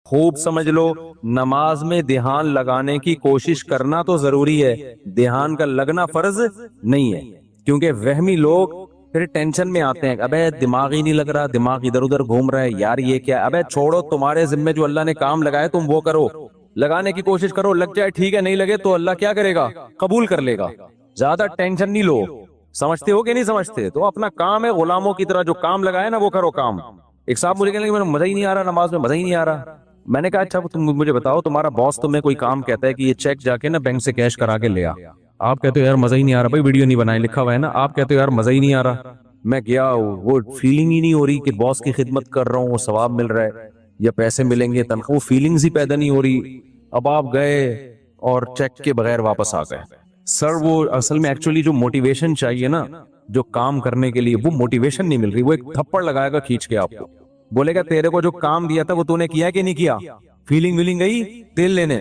خوب سمجھ لو، نماز میں دھیان لگانے کی کوشش کرنا تو ضروری ہے، دھیان کا لگنا فرض نہیں ہے، کیونکہ وہمی لوگ پھر ٹینشن میں آتے ہیں، ابے دماغ ہی نہیں لگ رہا، دماغ ادھر ادھر گھوم رہا ہے، یار یہ کیا، ابے چھوڑو، تمہارے ذمے جو اللہ نے کام لگائے تم وہ کرو، لگانے کی کوشش کرو، لگ جائے ٹھیک ہے، نہیں لگے تو اللہ کیا کرے گا، قبول کر لے گا، زیادہ ٹینشن نہیں لو۔ سمجھتے ہو کہ نہیں سمجھتے؟ تو اپنا کام ہے غلاموں کی طرح، جو کام لگائے نا وہ کرو کام۔ ایک صاحب مجھے کہنے لگے میرا مزہ ہی نہیں آ رہا نماز میں، مزہ ہی نہیں آ رہا۔ میں نے کہا اچھا تم مجھے بتاؤ، تمہارا باس تمہیں کوئی کام کہتا ہے کہ یہ چیک جا کے نا بینک سے کیش کرا کے لے آ، آپ کہتے ہو یار مزہ ہی نہیں آ رہا، بھائی ویڈیو نہیں بنائے لکھا ہوا ہے نا، آپ کہتے ہو یار مزہ ہی نہیں آ رہا۔ میں گیا، وہ فیلنگ ہی نہیں ہو رہی کہ باس کی خدمت کر رہا ہوں، وہ ثواب مل رہا ہے یا پیسے ملیں گے تنخواہ، وہ فیلنگز ہی پیدا نہیں ہو رہی۔ اب آپ گئے اور چیک کے بغیر واپس آ گئے۔ سر وہ اصل میں ایکچولی جو موٹیویشن چاہیے نا جو کام کرنے کے لیے، وہ موٹیویشن نہیں مل رہی، وہ ایک تھپڑ لگائے گا کھینچ کے آپ کو، بولے گا تیرے کو جو کام دیا تھا وہ تو نے کیا کہ نہیں کیا، فیلنگ ویلنگ گئی تیل لینے۔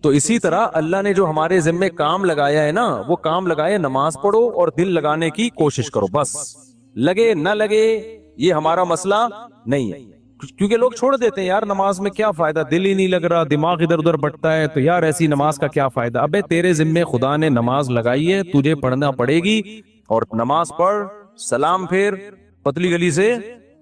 تو اسی طرح اللہ نے جو ہمارے ذمے کام لگایا ہے نا، وہ کام لگائے، نماز پڑھو اور دل لگانے کی کوشش کرو، بس لگے نہ لگے یہ ہمارا مسئلہ نہیں ہے، کیونکہ لوگ چھوڑ دیتے ہیں یار نماز میں کیا فائدہ، دل ہی نہیں لگ رہا، دماغ ادھر ادھر بٹتا ہے، تو یار ایسی نماز کا کیا فائدہ۔ ابے تیرے ذمے خدا نے نماز لگائی ہے، تجھے پڑھنا پڑے گی، اور نماز پڑھ، سلام پھر، پتلی گلی سے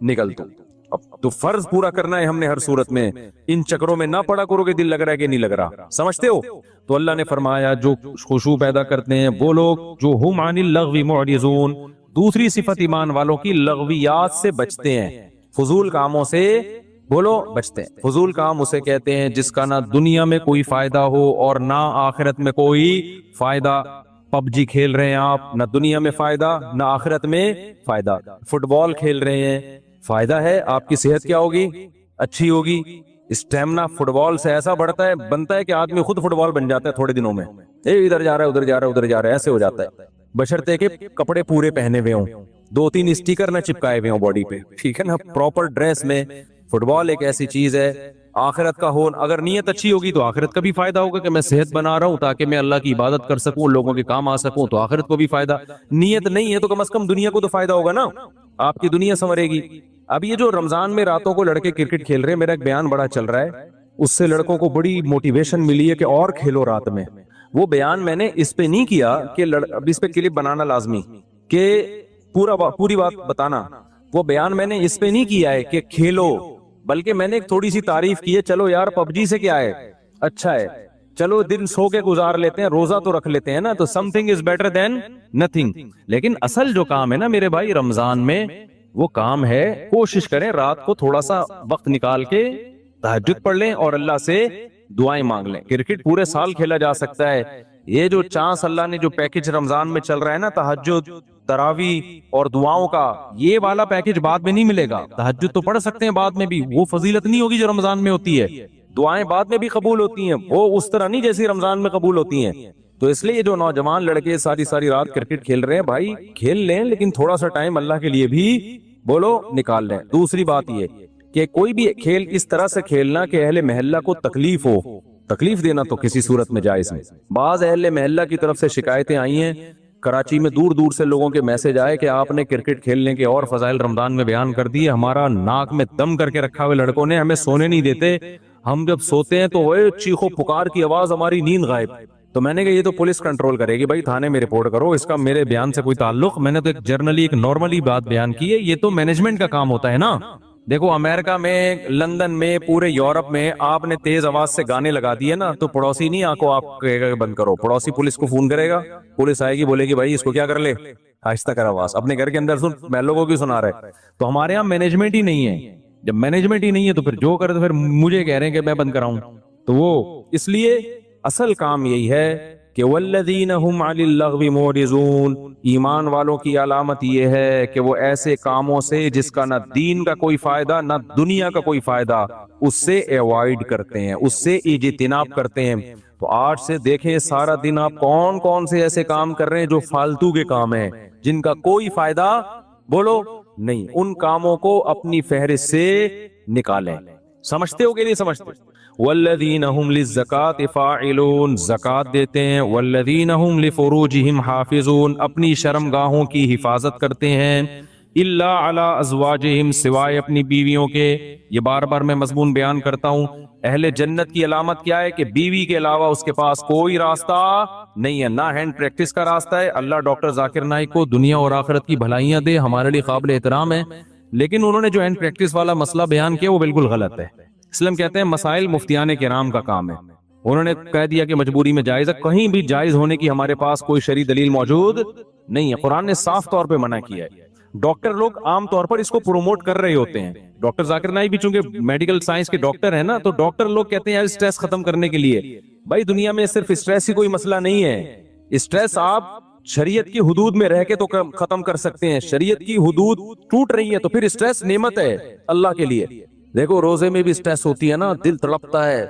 نکل تو۔ اب تو فرض پورا کرنا ہے ہم نے ہر صورت میں، ان چکروں میں نہ پڑا کرو کہ دل لگ رہا ہے کہ نہیں لگ رہا، سمجھتے ہو؟ تو اللہ نے فرمایا جو خشوع پیدا کرتے ہیں وہ لوگ جو ہم عن اللغو معرضون، دوسری صفت ایمان والوں کی لغویات سے بچتے ہیں، فضول کاموں سے بولو بچتے ہیں۔ فضول کام اسے کہتے ہیں جس کا نہ دنیا میں کوئی فائدہ ہو اور نہ آخرت میں کوئی فائدہ۔ پب جی کھیل رہے ہیں آپ، نہ دنیا میں فائدہ نہ آخرت میں فائدہ۔ فٹ بال کھیل رہے ہیں، فائدہ ہے، آپ کی صحت کیا ہوگی، اچھی ہوگی، اسٹیمنا فٹ بال سے ایسا بڑھتا ہے، بنتا ہے کہ آدمی خود فٹ بال بن جاتا ہے تھوڑے دنوں میں، ادھر جا رہا ہے ادھر جا رہا ہے ادھر جا رہا ہے، ایسے ہو جاتا ہے، بشرطے کہ کپڑے پورے پہنے ہوئے ہوں، 2-3 اسٹیکر نہ چپکائے ہوئے ہوں باڈی پہ، ٹھیک ہے نا، پراپر ڈریس میں۔ فٹ بال ایک ایسی چیز ہے، آخرت کا ہو، اگر نیت اچھی ہوگی تو آخرت کا بھی فائدہ ہوگا کہ میں صحت بنا رہا ہوں تاکہ میں اللہ کی عبادت کر سکوں، لوگوں کے کام آ سکوں، تو آخرت کو بھی فائدہ۔ نیت نہیں ہے تو کم از کم دنیا کو تو فائدہ ہوگا نا، آپ کی دنیا سنورے گی۔ اب یہ جو رمضان میں راتوں کو لڑکے کرکٹ کھیل رہے ہیں، میرا ایک بیان بڑا چل رہا ہے، اس سے لڑکوں کو بڑی موٹیویشن ملی ہے کہ اور کھیلو رات میں۔ وہ بیان میں نے اس پہ نہیں کیا کہ اب اس پہ کلپ بنانا لازمی کہ پوری بات بتانا، وہ بیان میں نے اس پہ نہیں کیا ہے کہ کھیلو، بلکہ میں نے ایک تھوڑی سی تعریف کی ہے، چلو یار پب جی سے کیا ہے، اچھا ہے، چلو دن سو کے گزار لیتے ہیں، روزہ تو رکھ لیتے ہیں نا، تو some thing is better than nothing. لیکن اصل جو کام ہے نا میرے بھائی رمضان میں، وہ کام ہے کوشش کریں رات کو تھوڑا سا وقت نکال کے تہجد پڑھ لیں اور اللہ سے دعائیں مانگ لیں۔ کرکٹ پورے سال کھیلا جا سکتا ہے، یہ جو چانس اللہ نے جو پیکج رمضان میں چل رہا ہے نا، تہجد، تراویح اور دعاؤں کا، یہ والا پیکج بعد میں نہیں ملے گا۔ تہجد تو پڑھ سکتے ہیں بعد میں بھی، وہ فضیلت نہیں ہوگی جو رمضان میں ہوتی ہے، دعائیں بعد میں بھی قبول ہوتی ہیں، وہ اس طرح نہیں جیسی رمضان میں قبول ہوتی ہیں۔ تو اس لیے جو نوجوان لڑکے ساری رات کرکٹ کھیل رہے ہیں، بھائی کھیل لیں، لیکن تھوڑا سا ٹائم اللہ کے لیے بھی بولو نکال لیں۔ دوسری بات یہ کہ کوئی بھی کھیل اس طرح سے کھیلنا کہ اہل محلہ کو تکلیف ہو، تکلیف دینا تو کسی صورت میں جائز نہیں۔ بعض اہل محلہ کی طرف سے شکایتیں آئی ہیں، کراچی میں دور دور سے لوگوں کے میسج آئے کہ آپ نے کرکٹ کھیلنے کے اور فضائل رمضان میں بیان کر دیے، ہمارا ناک میں دم کر کے رکھا ہوئے لڑکوں نے، ہمیں سونے نہیں دیتے، ہم جب سوتے ہیں تو وہ چیخو پکار کی آواز، ہماری نیند غائب۔ تو میں نے کہا یہ تو پولیس کنٹرول کرے گی، بھائی تھانے میں رپورٹ کرو، اس کا میرے بیان سے کوئی تعلق، میں نے تو ایک جرنلی ایک نارملی بات بیان کی ہے، یہ تو مینجمنٹ کا کام ہوتا ہے نا۔ دیکھو امریکہ میں، لندن میں، پورے یورپ میں آپ نے تیز آواز سے گانے لگا دیے نا، تو پڑوسی نہیں آنکھوں آپ کہے گا بند کرو، پڑوسی پولیس کو فون کرے گا، پولیس آئے گی بولے گی بھائی اس کو کیا کر لے، آہستہ کر آواز، اپنے گھر کے اندر سن، میں لوگوں کی سنا رہے۔ تو ہمارے یہاں مینجمنٹ ہی نہیں ہے، جب مینجمنٹ ہی نہیں ہے تو پھر جو کرے تو پھر مجھے کہہ رہے ہیں کہ میں بند کراؤں، تو وہ اس لیے اصل کام یہی ہے کہ والذین هم عن اللغو معرضون، ایمان والوں کی علامت یہ ہے کہ وہ ایسے کاموں سے جس کا نہ دین کا کوئی فائدہ نہ دنیا کا کوئی فائدہ، اس سے ایوائڈ کرتے ہیں، اس سے اجتناب کرتے ہیں۔ تو آج سے دیکھیں سارا دن آپ کون کون سے ایسے کام کر رہے ہیں جو فالتو کے کام ہیں، جن کا کوئی فائدہ بولو نہیں، ان کاموں کو اپنی فہرست سے نکالیں۔ سمجھتے ہو کہ نہیں سمجھتے؟ والذین هم للزکاۃ فاعلون، زکات دیتے ہیں، والذین هم لفروجہم حافظون، اپنی شرم گاہوں کی حفاظت کرتے ہیں، الا علی ازواجہم، سوائے اپنی بیویوں کے. یہ بار بار میں مضمون بیان کرتا ہوں. اہل جنت کی علامت کیا ہے؟ کہ بیوی کے علاوہ اس کے پاس کوئی راستہ نہیں ہے، نہ ہینڈ پریکٹس کا راستہ ہے. اللہ ڈاکٹر ذاکر نائک کو دنیا اور آخرت کی بھلائیاں دے، ہمارے لیے قابل احترام ہے، لیکن انہوں نے جو ہینڈ پریکٹس والا مسئلہ بیان کیا وہ بالکل غلط ہے. اسلام کہتے ہیں مسائل مفتیان کرام کا کام ہے. انہوں نے کہہ دیا کہ مجبوری میں جائز ہے، کہیں بھی جائز ہونے کی ہمارے پاس کوئی شرعی دلیل موجود نہیں ہے. قرآن نے صاف طور پہ منع کیا ہے. ڈاکٹر لوگ عام طور پر اس کو پروموٹ کر رہے ہوتے ہیں. ڈاکٹر ذاکر نائک بھی چونکہ میڈیکل سائنس کے ڈاکٹر ہیں نا، تو ڈاکٹر لوگ کہتے ہیں یار اسٹریس ختم کرنے کے لیے. بھائی دنیا میں صرف اسٹریس ہی کوئی مسئلہ نہیں ہے. اسٹریس آپ شریعت کی حدود میں رہ کے تو ختم کر سکتے ہیں. شریعت کی حدود ٹوٹ رہی ہے تو پھر اسٹریس نعمت ہے اللہ کے لیے. دیکھو روزے میں بھی اسٹریس ہوتی ہے نا، دل تڑپتا ہے،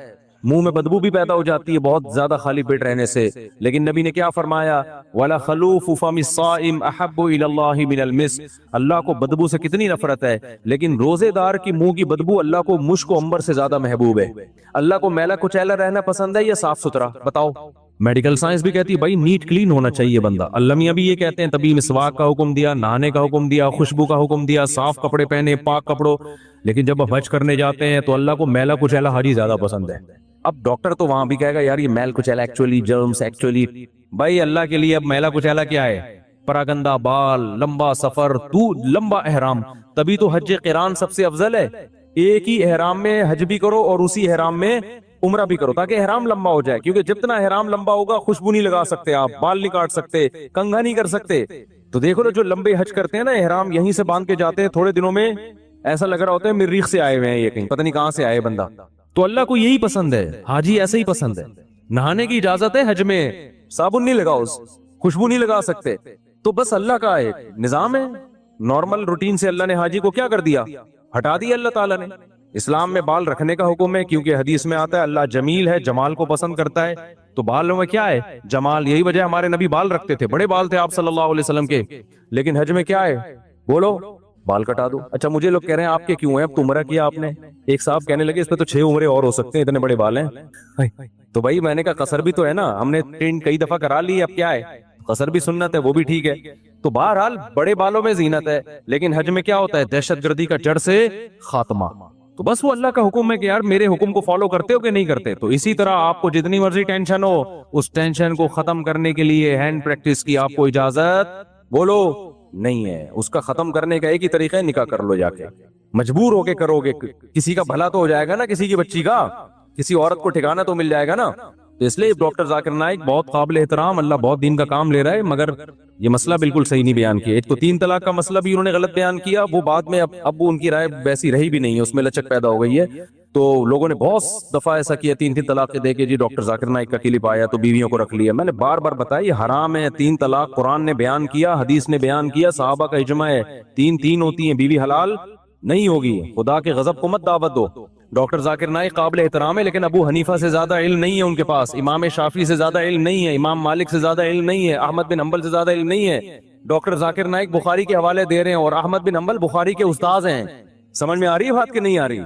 منہ میں بدبو بھی پیدا ہو جاتی ہے بہت زیادہ خالی پیٹ رہنے سے. لیکن نبی نے کیا فرمایا؟ وَلَا خَلُوفُ فَمِ الصَّائِمِ أَحَبُّ إِلَى اللَّهِ مِنَ الْمِسْكِ. اللہ کو بدبو سے کتنی نفرت ہے، لیکن روزے دار کی منہ کی بدبو اللہ کو مشک و عنبر سے زیادہ محبوب ہے. اللہ کو میلا کچیلا رہنا پسند ہے یا صاف ستھرا؟ بتاؤ. میڈیکل سائنس بھی کہتی ہے بھائی نیٹ کلین ہونا چاہیے بندہ. اللہ میاں بھی یہ کہتے ہیں تبھی مسواک کا حکم دیا، نہانے کا حکم دیا، خوشبو کا حکم دیا، صاف کپڑے پہنے، پاک کپڑوں. لیکن جب آپ حج کرنے جاتے ہیں تو اللہ کو میلا کچیلا حاجی زیادہ پسند ہے. اب ڈاکٹر تو وہاں بھی کہے گا یار یہ میل کچیلا ایکچولی جرمز ایکچولی. بھائی اللہ کے لیے اب میلا کچیلا کیا ہے؟ پراگندہ بال، لمبا سفر، تو لمبا احرام. تبھی تو حج قران سب سے افضل ہے. ایک ہی احرام میں حج بھی کرو اور اسی احرام میں عمرہ بھی کرو تاکہ احرام لمبا ہو جائے. کیونکہ جتنا احرام لمبا ہوگا خوشبو نہیں لگا سکتے آپ، بال نہیں کاٹ سکتے، کنگھا نہیں کر سکتے. تو دیکھو نا جو لمبے حج کرتے ہیں نا، احرام یہیں سے باندھ کے جاتے ہیں، تھوڑے دنوں میں ایسا لگ رہا ہوتا ہے مریخ سے آئے ہوئے ہیں یہ، کہیں پتہ نہیں کہاں سے آئے بندہ. تو اللہ کو یہی پسند ہے، حاجی ایسے ہی پسند ہے. نہانے کی اجازت ہے حج میں، صابن نہیں لگاؤ، خوشبو نہیں لگا سکتے. تو بس اللہ کا ایک نظام ہے، نارمل روٹین سے اللہ نے حاجی کو کیا کر دیا؟ ہٹا دیا اللہ تعالیٰ نے. اسلام میں بال رکھنے کا حکم ہے کیونکہ حدیث میں آتا ہے اللہ جمیل ہے، جمال کو پسند کرتا ہے. تو بالوں میں کیا ہے؟ جمال. یہی وجہ ہمارے نبی بال رکھتے تھے، بڑے بال تھے آپ صلی اللہ علیہ وسلم کے. لیکن حج میں کیا ہے؟ بولو، بال کٹا دو. اچھا مجھے لوگ کہہ رہے ہیں آپ کے کیوں ہیں؟ اب تو عمرہ کیا آپ نے. ایک صاحب کہنے لگے اس پہ تو 6 عمرے اور ہو سکتے ہیں، اتنے بڑے بال ہیں. تو بھائی میں نے کہا قصر بھی تو ہے نا، ہم نے ٹرین کئی دفعہ کرا لی، اب کیا ہے؟ قصر بھی سنت ہے، وہ بھی ٹھیک ہے. تو بہرحال بڑے بالوں میں زینت ہے. لیکن حج میں کیا ہوتا ہے؟ دہشت گردی کا جڑ سے خاتمہ. تو بس وہ اللہ کا حکم ہے کہ یار میرے حکم کو فالو کرتے ہو کہ نہیں کرتے. تو اسی طرح آپ کو جتنی مرضی ٹینشن ہو، اس ٹینشن کو ختم کرنے کے لیے ہینڈ پریکٹس کی آپ کو اجازت بولو نہیں ہے. اس کا ختم کرنے کا ایک ہی طریقہ ہے، نکاح کر لو جا کے. مجبور ہو کے کرو گے، کسی کا بھلا تو ہو جائے گا نا، کسی کی بچی کا، کسی عورت کو ٹھکانہ تو مل جائے گا نا. تو اس لیے ڈاکٹر ذاکر نائک بہت قابل احترام، اللہ بہت دین کا کام لے رہا ہے، مگر یہ مسئلہ بالکل صحیح نہیں بیان کیا. ایک تو 3 طلاق کا مسئلہ بھی انہوں نے غلط بیان کیا، وہ بعد میں اب ان کی رائے ویسی رہی بھی نہیں ہے، اس میں لچک پیدا ہو گئی ہے. تو لوگوں نے بہت دفعہ ایسا کیا، 3 طلاق دے کے جی ڈاکٹر ذاکر نائک کا کلپ آیا تو بیویوں کو رکھ لیا. میں نے بار بار بتایا یہ حرام ہے. 3 طلاق قرآن نے بیان کیا، حدیث نے بیان کیا، صحابہ کا اجماع ہے. 3 ہوتی ہیں، بیوی حلال نہیں ہوگی. خدا کے غضب کو مت دعوت دو. ڈاکٹر ذاکر نائک قابل احترام ہے، لیکن ابو حنیفہ سے زیادہ علم نہیں ہے ان کے پاس، امام شافعی سے زیادہ علم نہیں ہے، امام مالک سے زیادہ علم نہیں ہے، احمد بن حنبل سے زیادہ علم نہیں ہے. ڈاکٹر ذاکر نائک بخاری کے حوالے دے رہے ہیں اور احمد بن حنبل بخاری کے استاذ ہیں. سمجھ میں آ رہی ہے بات کہ نہیں آ رہی؟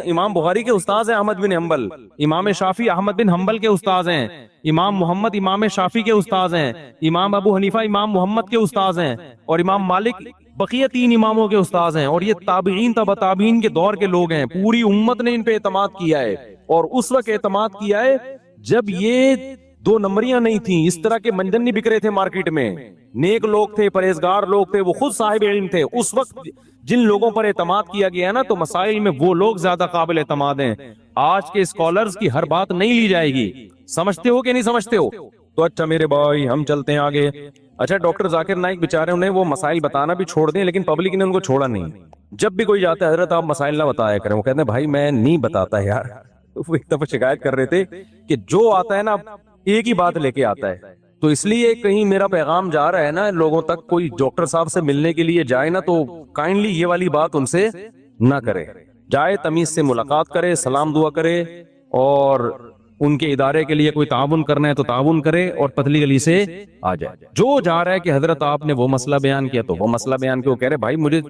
امام بخاری کے استاذ ہیں احمد بن حنبل، امام شافعی احمد بن حنبل کے استاذ ہیں، امام محمد امام شافعی کے استاذ ہیں، امام ابو حنیفہ امام محمد کے استاذ ہیں، اور امام مالک بقیہ 3 اماموں کے استاذ ہیں. اور یہ تابعین تبع تابعین کے دور کے لوگ ہیں. پوری امت نے ان پہ اعتماد کیا ہے، اور اس وقت اعتماد کیا ہے جب یہ 2 نمبریاں نہیں تھیں، اس طرح کے منجن نہیں بک رہے تھے مارکیٹ میں. نیک لوگ تھے، پرہیزگار لوگ تھے، وہ خود صاحب علم تھے. اس وقت جن لوگوں پر اعتماد کیا گیا ہے نا، تو مسائل میں وہ لوگ زیادہ قابل اعتماد ہیں. آج کے اسکالرز کی ہر بات نہیں لی جائے گی. سمجھتے ہو کہ نہیں سمجھتے ہو؟ تو اچھا میرے بھائی ہم چلتے ہیں آگے. اچھا ڈاکٹر ذاکر نائک بیچارے انہیں وہ مسائل بتانا بھی چھوڑ دیں، لیکن پبلک نے ان کو چھوڑا نہیں. جب بھی کوئی جاتا ہے حضرت آپ مسائل نہ بتایا کریں، وہ کہتے ہیں بھائی میں نہیں بتاتا یار. وہ ایک دفعہ شکایت کر رہے تھے کہ جو آتا ہے نا ایک ہی بات لے کے آتا ہے. تو اس لیے کہیں میرا پیغام جا رہا ہے نا لوگوں تک، کوئی ڈاکٹر صاحب سے ملنے کے لیے جائے نا تو کائنڈلی یہ والی بات ان سے نہ کرے. جائے تمیز سے ملاقات کرے، سلام دعا کرے، اور ان کے ادارے کے لیے کوئی تعاون کرنا ہے تو تعاون کرے، اور پتلی گلی سے آ جائے. جو جا رہا ہے کہ حضرت آپ نے وہ مسئلہ بیان کیا تو وہ مسئلہ بیان کیا، وہ کہہ رہے بھائی مجھے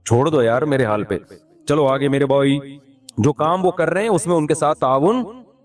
چھوڑ دو یار میرے حال پہ، چلو آگے میرے بھائی جو کام وہ کر رہے ہیں اس میں ان کے ساتھ تعاون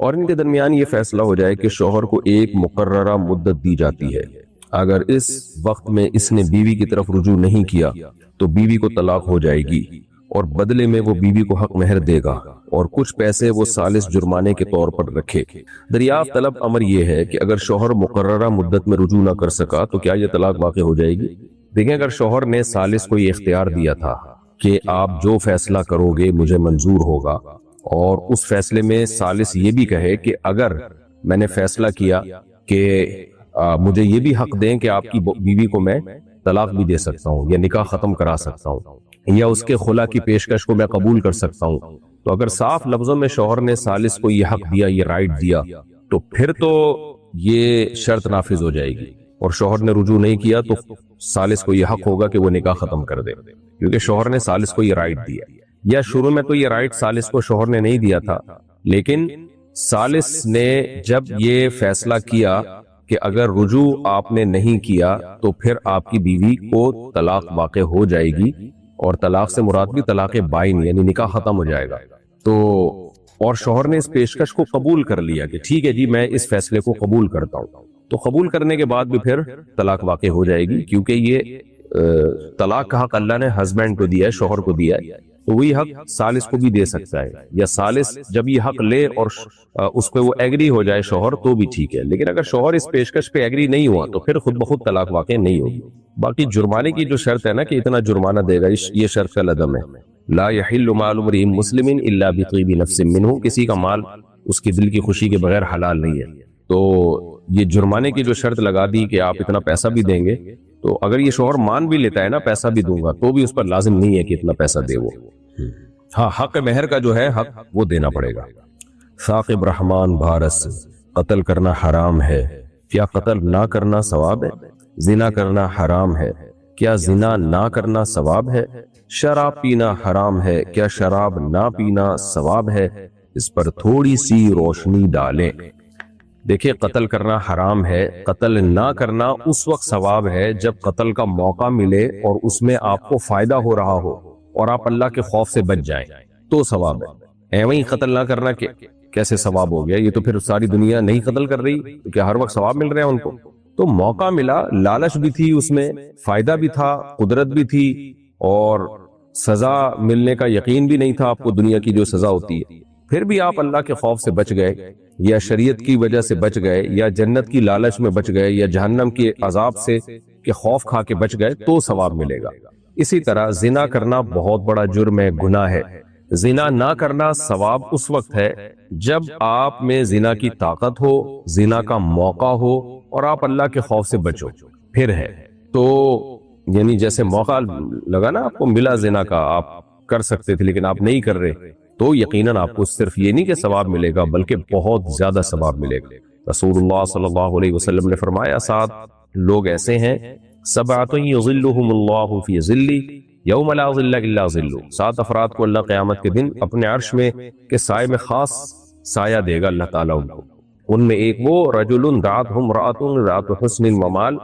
اور ان کے درمیان یہ فیصلہ ہو جائے کہ شوہر کو ایک مقررہ مدت دی جاتی ہے، اگر اس وقت میں اس نے بیوی کی طرف رجوع نہیں کیا تو بیوی کو طلاق ہو جائے گی، اور بدلے میں وہ بیوی کو حق مہر دے گا اور کچھ پیسے وہ ثالث جرمانے کے طور پر رکھے۔ دریافت طلب امر یہ ہے کہ اگر شوہر مقررہ مدت میں رجوع نہ کر سکا تو کیا یہ طلاق واقع ہو جائے گی؟ دیکھیں، اگر شوہر نے ثالث کو یہ اختیار دیا تھا کہ آپ جو فیصلہ کرو گے مجھے منظور ہوگا، اور اس فیصلے میں ثالث یہ بھی کہے کہ اگر میں نے فیصلہ کیا کہ مجھے یہ بھی حق دیں کہ آپ کی بیوی کو میں طلاق بھی دے سکتا ہوں یا نکاح ختم کرا سکتا ہوں یا اس کے خلا کی پیشکش کو میں قبول کر سکتا ہوں، تو اگر صاف لفظوں میں شوہر نے ثالث کو یہ حق دیا، یہ رائٹ دیا، تو پھر تو یہ شرط نافذ ہو جائے گی، اور شوہر نے رجوع نہیں کیا تو ثالث کو یہ حق ہوگا کہ وہ نکاح ختم کر دے، کیونکہ شوہر نے ثالث کو یہ رائٹ دیا۔ یا شروع میں تو یہ رائٹ ثالث کو شوہر نے نہیں دیا تھا، لیکن ثالث نے جب یہ فیصلہ کیا کہ اگر رجوع آپ نے نہیں کیا تو پھر آپ کی بیوی کو طلاق واقع ہو جائے گی، اور طلاق سے مراد بھی طلاق بائن یعنی نکاح ختم ہو جائے گا، تو اور شوہر نے اس پیشکش کو قبول کر لیا کہ ٹھیک ہے جی میں اس فیصلے کو قبول کرتا ہوں، تو قبول کرنے کے بعد بھی پھر طلاق واقع ہو جائے گی، کیونکہ یہ طلاق کا حق اللہ نے ہسبینڈ کو دیا ہے، شوہر کو دیا ہے، تو وہی حق ثالث کو بھی دے سکتا ہے، یا ثالث جب یہ حق لے اور اس پہ وہ ایگری ہو جائے شوہر تو بھی ٹھیک ہے، لیکن اگر شوہر اس پیشکش پہ ایگری نہیں ہوا تو پھر خود بخود طلاق واقع نہیں ہوگی۔ باقی جرمانے کی جو شرط ہے نا کہ اتنا جرمانہ دے گا، یہ شرط کا لدم ہے۔ لا يحل مال امرئ مسلم الا بطیب نفس منہ، کسی کا مال اس کی دل کی خوشی کے بغیر حلال نہیں ہے، تو یہ جرمانے کی جو شرط لگا دی کہ آپ اتنا پیسہ بھی دیں گے، تو اگر یہ شوہر مان بھی لیتا ہے نا پیسہ بھی دوں گا تو بھی اس پر لازم نہیں ہے کہ اتنا پیسہ دے وہ، ہاں حق مہر کا جو ہے حق وہ دینا پڑے گا۔ ثاقب رحمان بھارس، قتل کرنا حرام ہے، کیا قتل نہ کرنا ثواب ہے؟ زنا کرنا حرام ہے، کیا زنا نہ کرنا ثواب ہے؟ شراب پینا حرام ہے، کیا شراب نہ پینا ثواب ہے؟ اس پر تھوڑی سی روشنی ڈالیں۔ دیکھیں، قتل کرنا حرام ہے، قتل نہ کرنا اس وقت ثواب ہے جب قتل کا موقع ملے اور اس میں آپ کو فائدہ ہو رہا ہو اور آپ اللہ کے خوف سے بچ جائیں تو ثواب ہے۔ ایویں قتل نہ کرنا کہ کیسے ثواب ہو گیا؟ یہ تو پھر ساری دنیا نہیں قتل کر رہی تو کیا ہر وقت ثواب مل رہے ہیں ان کو؟ تو موقع ملا، لالچ بھی تھی اس میں، فائدہ بھی تھا، قدرت بھی تھی، اور سزا ملنے کا یقین بھی نہیں تھا آپ کو دنیا کی جو سزا ہوتی ہے، پھر بھی آپ اللہ کے خوف سے بچ گئے، یا شریعت کی وجہ سے بچ گئے، یا جنت کی لالچ میں بچ گئے، یا جہنم کے عذاب سے کہ خوف کھا کے بچ گئے تو ثواب ملے گا۔ اسی طرح زنا کرنا بہت بڑا جرم ہے، گناہ ہے۔ زنا نہ کرنا ثواب اس وقت ہے جب آپ میں زنا کی طاقت ہو، زنا کا موقع ہو اور آپ اللہ کے خوف سے بچو، پھر ہے تو یعنی جیسے موقع لگا نا آپ کو ملا زنا کا، آپ کر سکتے تھے لیکن آپ نہیں کر رہے، تو یقیناً آپ کو صرف یہ نہیں کہ ثواب ملے گا بلکہ بہت زیادہ ثواب ملے گا۔ رسول اللہ صلی اللہ علیہ وسلم نے فرمایا 7 لوگ ایسے ہیں، 7 یظلهم اللہ فی ظلہ یوم لا ظل الا ظلہ، 7 افراد کو اللہ قیامت کے دن اپنے عرش میں کے سائے میں خاص سایہ دے گا اللہ تعالیٰ ان کو۔ ان میں ایک وہ رجل دعتہ امرأۃ ذات حسن ومال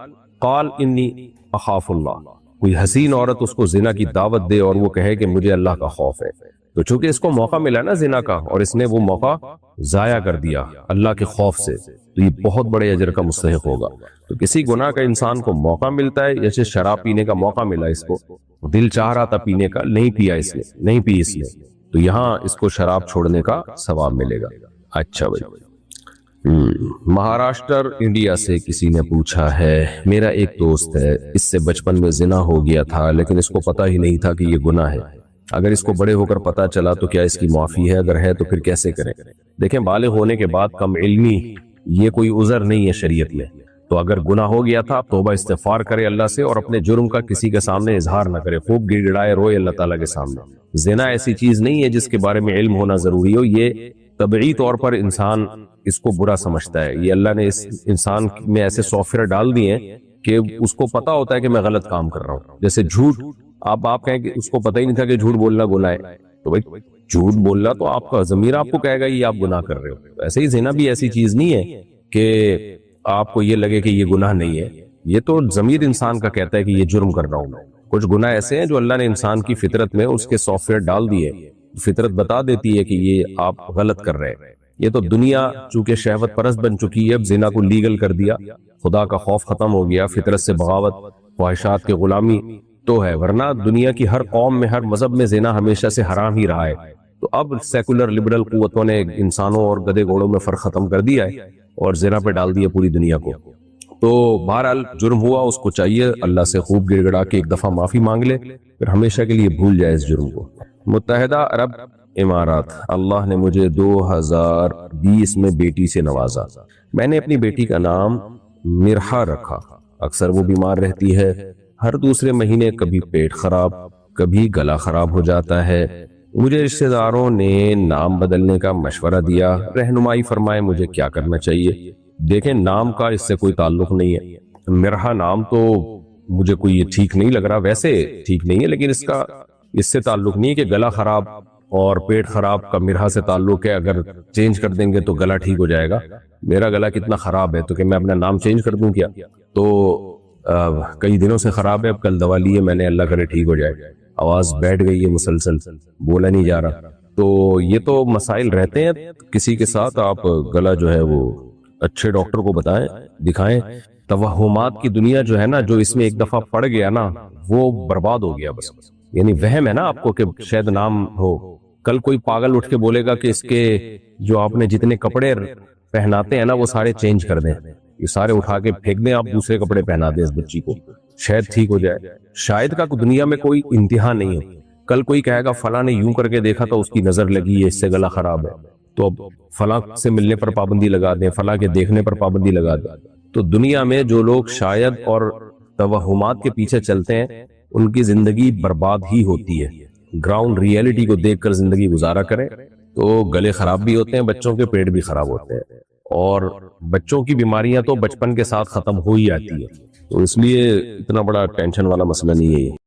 قال انی اخاف اللہ، کوئی حسین عورت اس کو زنا کی دعوت دے اور وہ کہے کہ مجھے اللہ کا خوف ہے، تو چونکہ اس کو موقع ملا نا زنا کا اور اس نے وہ موقع ضائع کر دیا اللہ کے خوف سے، تو یہ بہت بڑے اجر کا مستحق ہوگا۔ تو کسی گناہ کا انسان کو موقع ملتا ہے، جیسے شراب پینے کا موقع ملا اس کو، دل چاہ رہا تھا پینے کا، نہیں پیا اس نے، نہیں پی اس نے، تو یہاں اس کو شراب چھوڑنے کا ثواب ملے گا۔ اچھا بھائی، مہاراشٹر انڈیا سے کسی نے پوچھا ہے، میرا ایک دوست ہے، اس سے بچپن میں زنا ہو گیا تھا لیکن اس کو پتہ ہی نہیں تھا کہ یہ گناہ ہے، اگر اس کو بڑے ہو کر پتہ چلا تو کیا اس کی معافی ہے؟ اگر ہے تو پھر کیسے کریں؟ دیکھیں، بالغ ہونے کے بعد کم علمی یہ کوئی عذر نہیں ہے شریعت میں، تو اگر گناہ ہو گیا تھا توبہ استغفار کرے اللہ سے اور اپنے جرم کا کسی کے سامنے اظہار نہ کرے، خوب گڑ گڑائے روئے اللہ تعالیٰ کے سامنے۔ زنا ایسی چیز نہیں ہے جس کے بارے میں علم ہونا ضروری ہو، یہ طبعی طور پر انسان اس کو برا سمجھتا ہے، یہ اللہ نے اس انسان میں ایسے سافٹ ویئر ڈال دیے ہیں کہ اس کو پتا ہوتا ہے کہ میں غلط کام کر رہا ہوں۔ جیسے جھوٹ، آپ کہیں کہ اس کو پتہ ہی نہیں تھا کہ جھوٹ بولنا گناہ ہے، تو بھائی جھوٹ بولنا تو آپ کا ضمیر آپ کو کہے گا یہ آپ گناہ کر رہے ہو۔ ایسے ہی زنا بھی ایسی چیز نہیں ہے کہ آپ کو یہ لگے کہ یہ گناہ نہیں ہے، یہ تو ضمیر انسان کا کہتا ہے کہ یہ جرم کر رہا ہوں میں۔ کچھ گناہ ایسے ہیں جو اللہ نے انسان کی فطرت میں اس کے سافٹ ویئر ڈال دیے، فطرت بتا دیتی ہے کہ یہ آپ غلط کر رہے ہیں، یہ تو دنیا چونکہ شہوت پرست بن چکی ہے، اب زنا کو لیگل کر دیا، خدا کا خوف ختم ہو گیا، فطرت سے بغاوت، خواہشات کی غلامی تو ہے، ورنہ دنیا کی ہر قوم میں، ہر مذہب میں زنا ہمیشہ سے حرام ہی رہا ہے۔ تو اب سیکولر لبرل قوتوں نے انسانوں اور گدے گھوڑوں میں فرق ختم کر دیا ہے اور زنا پہ ڈال دیا پوری دنیا کو۔ تو بہرحال جرم ہوا، اس کو چاہیے اللہ سے خوب گڑ گڑا کے ایک دفعہ معافی مانگ لے، پھر ہمیشہ کے لیے بھول جائے اس جرم کو۔ متحدہ عرب امارات، اللہ نے مجھے 2020 میں بیٹی سے نوازا۔ میں نے اپنی بیٹی کا نام مرحا رکھا۔ اکثر وہ بیمار رہتی ہے، ہر دوسرے مہینے کبھی پیٹ خراب، کبھی گلا خراب ہو جاتا ہے۔ مجھے رشتہ داروں نے نام بدلنے کا مشورہ دیا، رہنمائی فرمائے مجھے کیا کرنا چاہیے۔ دیکھیں، نام کا اس سے کوئی تعلق نہیں ہے، مرحا نام تو مجھے کوئی یہ ٹھیک نہیں لگ رہا، ویسے ٹھیک نہیں ہے، لیکن اس سے تعلق نہیں ہے کہ گلا خراب اور پیٹ خراب کا مرحا سے تعلق ہے، اگر چینج کر دیں گے تو گلا ٹھیک ہو جائے گا۔ میرا گلا کتنا خراب ہے تو کہ میں اپنا نام چینج کر دوں کیا؟ تو کئی دنوں سے خراب ہے، اب کل دوا لی ہے میں نے، اللہ کرے ٹھیک ہو جائے۔ آواز بیٹھ گئی ہے، مسلسل بولا نہیں جا رہا۔ تو یہ تو مسائل رہتے ہیں کسی کے ساتھ، آپ گلا جو ہے وہ اچھے ڈاکٹر کو بتائیں، دکھائیں۔ توہمات کی دنیا جو ہے نا، جو اس میں ایک دفعہ پڑ گیا نا وہ برباد ہو گیا بس۔ یعنی وہم ہے نا آپ کو کہ شاید نام ہو، کل کوئی پاگل اٹھ کے بولے گا کہ اس کے جو آپ نے جتنے کپڑے پہناتے ہیں نا وہ سارے چینج کر دیں، یہ سارے اٹھا کے پھینک دیں، آپ دوسرے کپڑے پہنا دیں اس بچی کو، شاید ٹھیک ہو جائے۔ شاید کا دنیا میں کوئی انتہا نہیں ہے۔ کل کوئی کہے گا فلاں نے یوں کر کے دیکھا تو اس کی نظر لگی ہے، اس سے گلا خراب ہے، تو اب فلاں سے ملنے پر پابندی لگا دیں، فلاں کے دیکھنے پر پابندی لگا دیں۔ تو دنیا میں جو لوگ شاید اور توہمات کے پیچھے چلتے ہیں ان کی زندگی برباد ہی ہوتی ہے۔ گراؤنڈ ریئلٹی کو دیکھ کر زندگی گزارا کریں تو گلے خراب بھی ہوتے ہیں، بچوں کے پیٹ بھی خراب ہوتے ہیں، اور بچوں کی بیماریاں تو بچپن کے ساتھ ختم ہو ہی آتی ہے، تو اس لیے اتنا بڑا ٹینشن والا مسئلہ نہیں ہے یہ۔